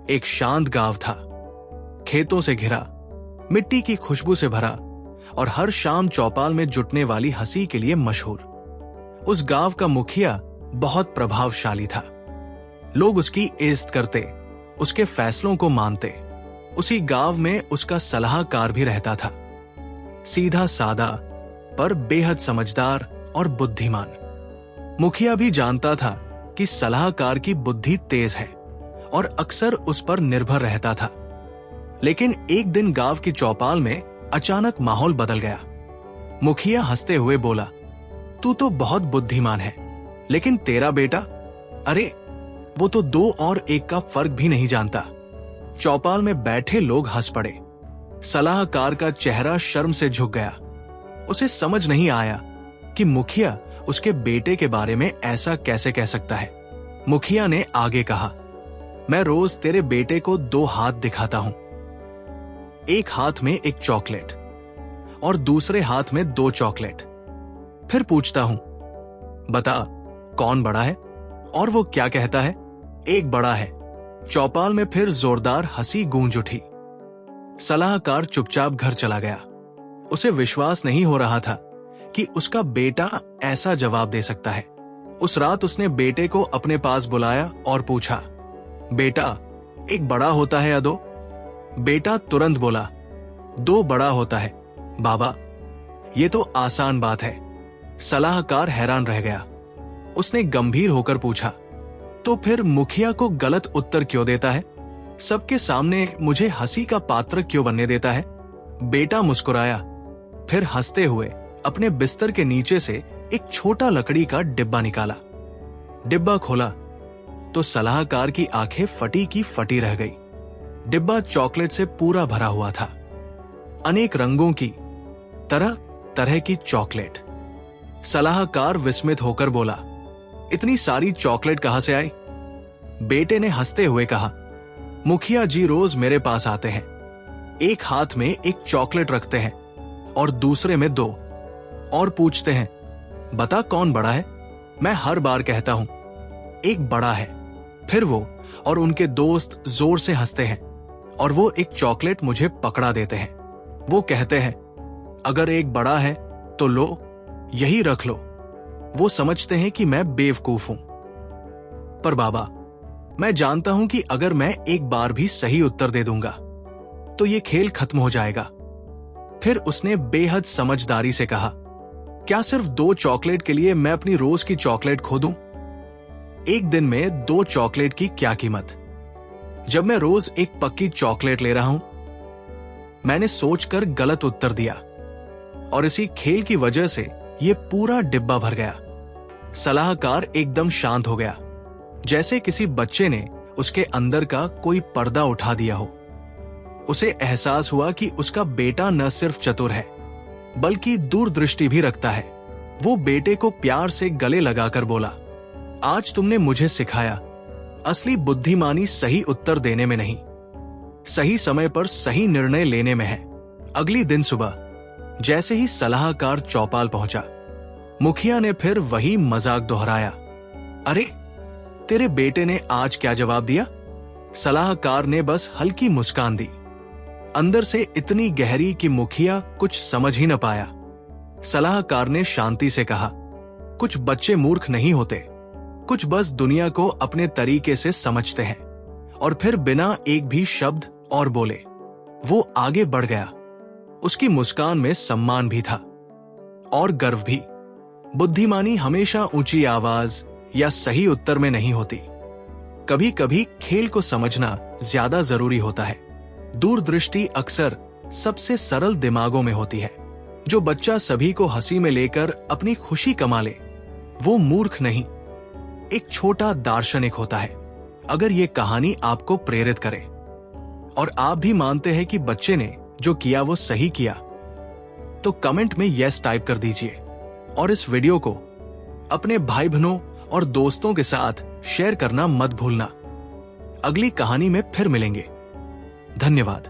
एक शांत गांव था, खेतों से घिरा, मिट्टी की खुशबू से भरा और हर शाम चौपाल में जुटने वाली हंसी के लिए मशहूर। उस गांव का मुखिया बहुत प्रभावशाली था। लोग उसकी इज्जत करते, उसके फैसलों को मानते। उसी गांव में उसका सलाहकार भी रहता था, सीधा सादा पर बेहद समझदार और बुद्धिमान। मुखिया भी जानता था कि सलाहकार की बुद्धि तेज है और अक्सर उस पर निर्भर रहता था। लेकिन एक दिन गांव की चौपाल में अचानक माहौल बदल गया। मुखिया हंसते हुए बोला, तू तो बहुत बुद्धिमान है, लेकिन तेरा बेटा, अरे वो तो 2 और 1 का फर्क भी नहीं जानता। चौपाल में बैठे लोग हंस पड़े। सलाहकार का चेहरा शर्म से झुक गया। उसे समझ नहीं आया कि मुखिया उसके बेटे के बारे में ऐसा कैसे कह सकता है। मुखिया ने आगे कहा, मैं रोज तेरे बेटे को 2 हाथ दिखाता हूं, एक हाथ में एक चॉकलेट और दूसरे हाथ में 2 चॉकलेट। फिर पूछता हूं, बता कौन बड़ा है? और वो क्या कहता है, एक बड़ा है। चौपाल में फिर जोरदार हंसी गूंज उठी। सलाहकार चुपचाप घर चला गया। उसे विश्वास नहीं हो रहा था कि उसका बेटा ऐसा जवाब दे सकता है। उस रात उसने बेटे को अपने पास बुलाया और पूछा, बेटा एक बड़ा होता है या 2? बेटा तुरंत बोला, 2 बड़ा होता है बाबा। ये तो आसान बात है। सलाहकार हैरान रह गया। उसने गंभीर होकर पूछा, तो फिर मुखिया को गलत उत्तर क्यों देता है? सबके सामने मुझे हंसी का पात्र क्यों बनने देता है? बेटा मुस्कुराया, फिर हंसते हुए अपने बिस्तर के नीचे से एक छोटा लकड़ी का डिब्बा निकाला। डिब्बा खोला तो सलाहकार की आंखें फटी की फटी रह गई। डिब्बा चॉकलेट से पूरा भरा हुआ था। अनेक रंगों की, तरह तरह की चॉकलेट। सलाहकार विस्मित होकर बोला, इतनी सारी चॉकलेट कहां से आई? बेटे ने हंसते हुए कहा, मुखिया जी रोज मेरे पास आते हैं, एक हाथ में एक चॉकलेट रखते हैं और दूसरे में 2 और पूछते हैं, बता कौन बड़ा है? मैं हर बार कहता हूं, एक बड़ा है। फिर वो और उनके दोस्त जोर से हंसते हैं और वो एक चॉकलेट मुझे पकड़ा देते हैं। वो कहते हैं, अगर एक बड़ा है तो लो, यही रख लो। वो समझते हैं कि मैं बेवकूफ हूं। पर बाबा, मैं जानता हूं कि अगर मैं एक बार भी सही उत्तर दे दूंगा तो ये खेल खत्म हो जाएगा। फिर उसने बेहद समझदारी से कहा, क्या सिर्फ 2 चॉकलेट के लिए मैं अपनी रोज की चॉकलेट खो दूं? एक दिन में 2 चॉकलेट की क्या कीमत, जब मैं रोज एक पक्की चॉकलेट ले रहा हूं। मैंने सोचकर गलत उत्तर दिया और इसी खेल की वजह से यह पूरा डिब्बा भर गया। सलाहकार एकदम शांत हो गया, जैसे किसी बच्चे ने उसके अंदर का कोई पर्दा उठा दिया हो। उसे एहसास हुआ कि उसका बेटा न सिर्फ चतुर है बल्कि दूरदृष्टि भी रखता है। वो बेटे को प्यार से गले लगाकर बोला, आज तुमने मुझे सिखाया, असली बुद्धिमानी सही उत्तर देने में नहीं, सही समय पर सही निर्णय लेने में है। अगली दिन सुबह जैसे ही सलाहकार चौपाल पहुंचा, मुखिया ने फिर वही मजाक दोहराया, अरे तेरे बेटे ने आज क्या जवाब दिया? सलाहकार ने बस हल्की मुस्कान दी, अंदर से इतनी गहरी कि मुखिया कुछ समझ ही न पाया। सलाहकार ने शांति से कहा, कुछ बच्चे मूर्ख नहीं होते, कुछ बस दुनिया को अपने तरीके से समझते हैं। और फिर बिना एक भी शब्द और बोले वो आगे बढ़ गया। उसकी मुस्कान में सम्मान भी था और गर्व भी। बुद्धिमानी हमेशा ऊंची आवाज या सही उत्तर में नहीं होती। कभी कभी खेल को समझना ज्यादा जरूरी होता है। दूरदृष्टि अक्सर सबसे सरल दिमागों में होती है। जो बच्चा सभी को हंसी में लेकर अपनी खुशी कमा ले, वो मूर्ख नहीं, एक छोटा दार्शनिक होता है। अगर ये कहानी आपको प्रेरित करे और आप भी मानते हैं कि बच्चे ने जो किया वो सही किया, तो कमेंट में यस टाइप कर दीजिए और इस वीडियो को अपने भाई बहनों और दोस्तों के साथ शेयर करना मत भूलना। अगली कहानी में फिर मिलेंगे। धन्यवाद।